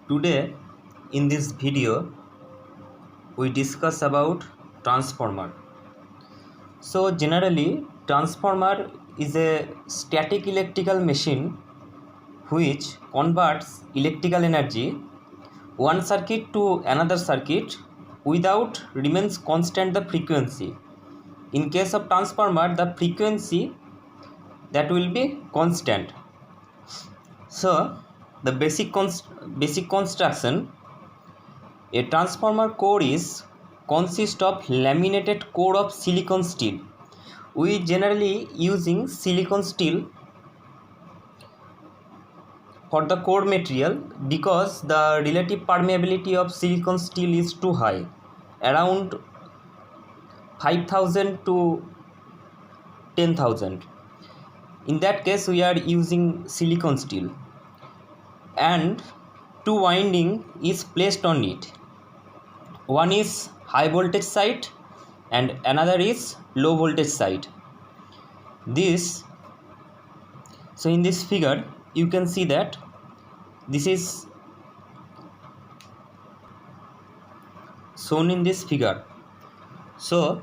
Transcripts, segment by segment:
Today in this video we discuss about transformer. So generally transformer is a static electrical machine which converts electrical energy one circuit to another circuit without remains constant the frequency. In case of transformer the frequency that will be constant. So the basic construction, a transformer core consists of laminated core of silicon steel. We generally using silicon steel for the core material because the relative permeability of silicon steel is too high, around 5000 to 10,000. In that case we are using silicon steel, and two winding is placed on it. One is high voltage side and another is low voltage side. So in this figure you can see that this is shown in this figure. So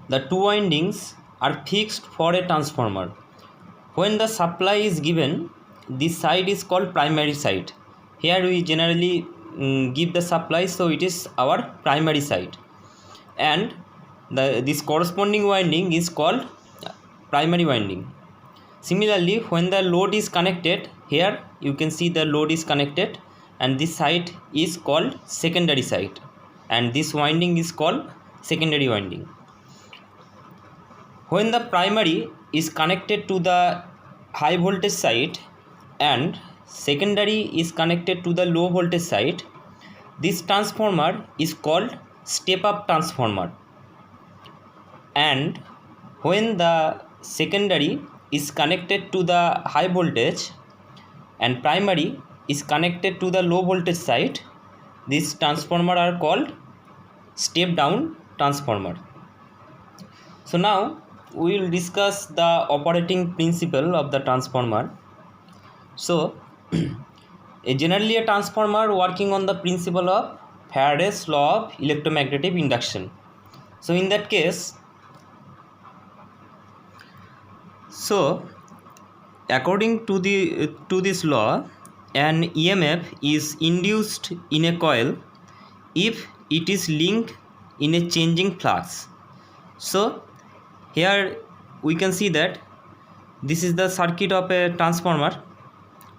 the two windings are fixed for a transformer. When the supply is given, this side is called primary side. Here we generally give the supply, so it is our primary side, and this corresponding winding is called primary winding. Similarly, when the load is connected, here you can see the load is connected and this side is called secondary side, and this winding is called secondary winding. When the primary is connected to the high voltage side and secondary is connected to the low voltage side, this transformer is called step up transformer. And when the secondary is connected to the high voltage and primary is connected to the low voltage side, these transformer are called step down transformer. So now we will discuss the operating principle of the transformer. So generally a transformer working on the principle of Faraday's law of electromagnetic induction. So in that case, so according to this law, an EMF is induced in a coil if it is linked in a changing flux. So here we can see that this is the circuit of a transformer,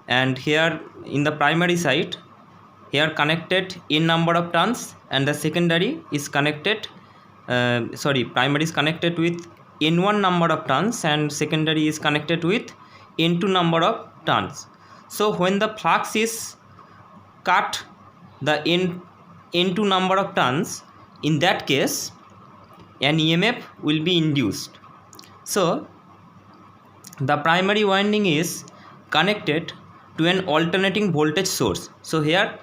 and here in the primary side, here connected n number of turns, and the secondary is connected primary is connected with n1 number of turns and secondary is connected with n2 number of turns. So when the flux is cut the n2 number of turns, in that case an EMF will be induced. So the primary winding is connected to an alternating voltage source. So here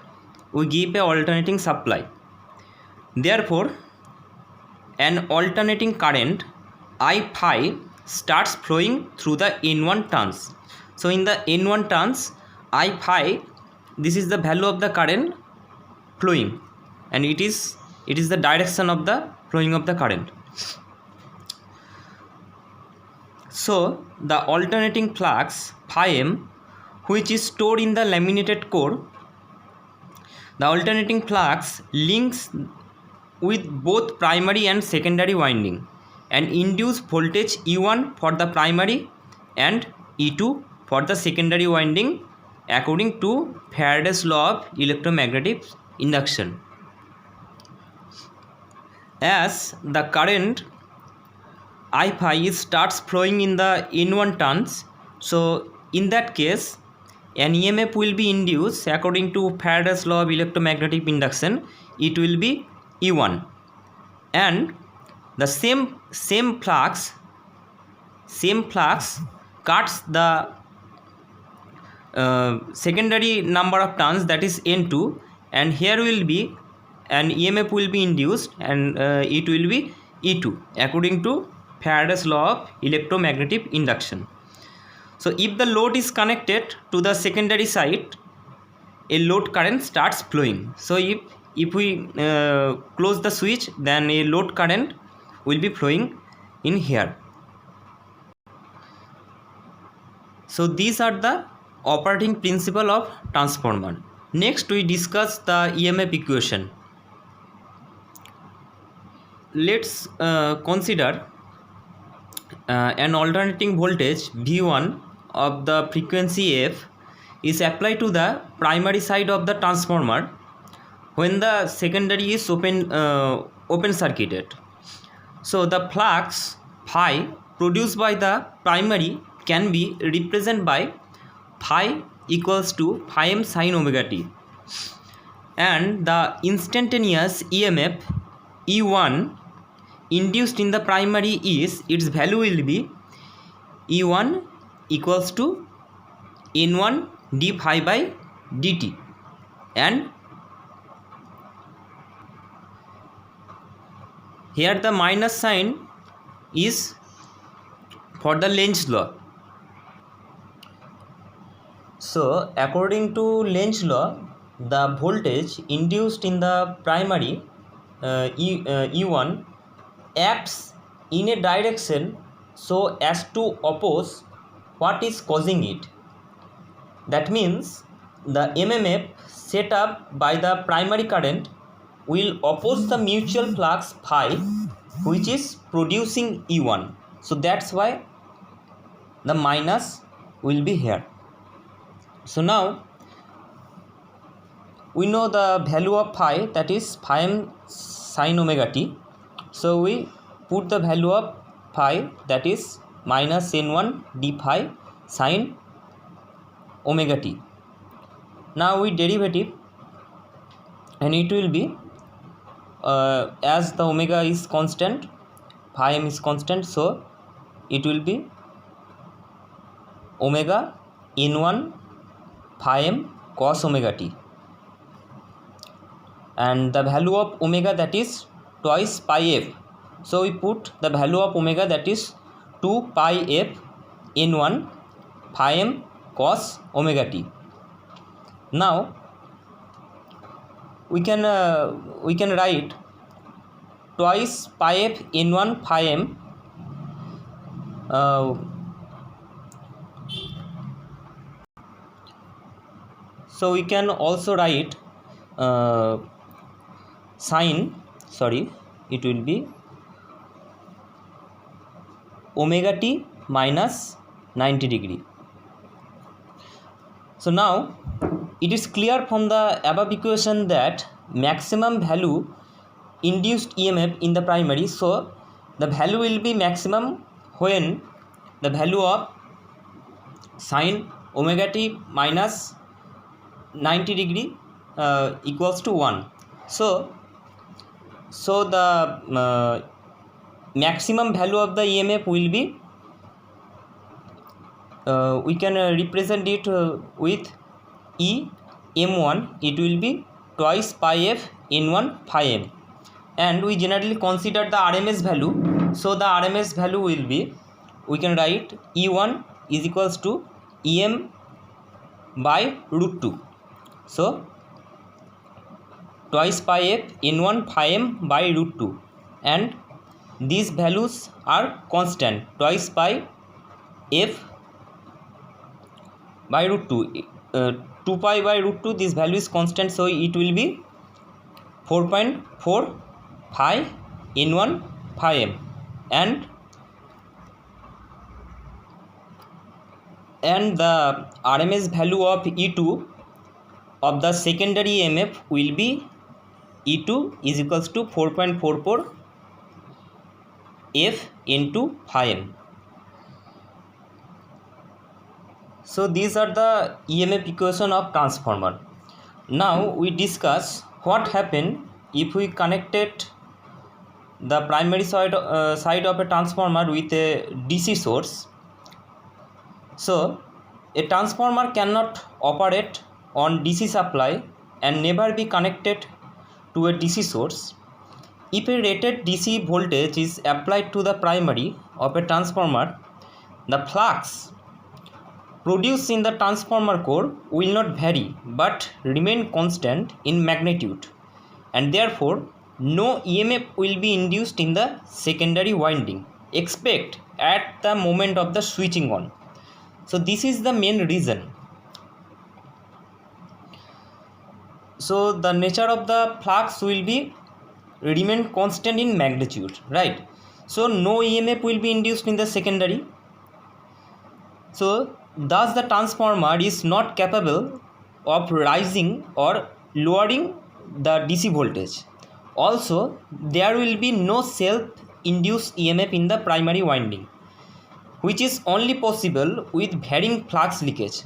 we give a alternating supply. Therefore an alternating current I phi starts flowing through the n1 turns. So in the n1 turns, I phi, this is the value of the current flowing, and it is the direction of the flowing of the current. So the alternating flux phi m, which is stored in the laminated core, the alternating flux links with both primary and secondary winding and induce voltage E1 for the primary and E2 for the secondary winding according to Faraday's law of electromagnetic induction. As the current I phi starts flowing in the n1 turns, so in that case an EMF will be induced according to Faraday's law of electromagnetic induction. It will be E1, and the same flux cuts the secondary number of turns, that is n2, and here will be an EMF will be induced, and it will be E2 according to Faraday's law of electromagnetic induction. So if the load is connected to the secondary side, a load current starts flowing. So if we close the switch, then a load current will be flowing in here. So these are the operating principle of transformer. Next we discuss the EMF equation. Let's consider an alternating voltage V1 of the frequency F is applied to the primary side of the transformer when the secondary is open circuited. So the flux phi produced by the primary can be represented by phi equals to phi m sin omega t, and the instantaneous EMF E1 induced in the primary is, its value will be E1 equals to N1 d phi by dt, and here the minus sign is for the Lenz law. So according to Lenz law, the voltage induced in the primary E1 acts in a direction so as to oppose what is causing it. That means the MMF set up by the primary current will oppose the mutual flux phi which is producing E1. So that's why the minus will be here. So now we know the value of phi, that is phi m sin omega t. So we put the value of phi, that is minus n1 d phi sin omega t. Now we derivative, and it will be as the omega is constant, phi m is constant, so it will be omega n1 phi m cos omega t, and the value of omega, that is twice pi f. So we put the value of omega, that is 2 pi f n1 phi m cos omega t. Now we can write twice pi f n1 phi m so we can also write it will be omega t minus 90 degree. So now it is clear from the above equation that maximum value induced EMF in the primary, so the value will be maximum when the value of sin omega t minus 90 degree equals to 1. So the maximum value of the EMF will be we can represent it with E m1. It will be twice pi f n1 phi m, and we generally consider the RMS value. So the RMS value will be, we can write E1 is equals to Em by root 2. So twice pi f n1 phi m by root 2, and these values are constant, twice pi f by root 2, 2 pi by root 2, this value is constant, so it will be 4.4 phi n1 phi m, and the RMS value of E2 of the secondary EMF will be E2 is equals to 4.44 f into phi m. So these are the EMF equation of transformer. Now we discuss what happen if we connected the primary side of a transformer with a DC source. So a transformer cannot operate on DC supply and never be connected to a DC source. If a rated DC voltage is applied to the primary of a transformer, the flux produced in the transformer core will not vary but remain constant in magnitude, and therefore no EMF will be induced in the secondary winding except at the moment of the switching on. So this is the main reason. So the nature of the flux will be remain constant in magnitude, right? So no EMF will be induced in the secondary. So thus the transformer is not capable of rising or lowering the DC voltage. Also there will be no self induced EMF in the primary winding, which is only possible with varying flux leakage.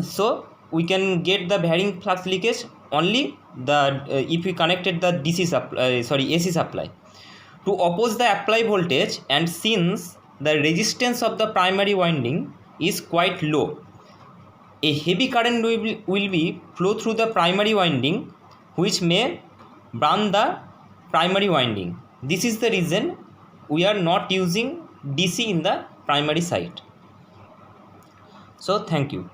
So we can get the varying flux leakage only the if we connected the DC supply, AC supply to oppose the apply voltage, and since the resistance of the primary winding is quite low, a heavy current will be flow through the primary winding, which may burn the primary winding. This is the reason we are not using DC in the primary side. So thank you.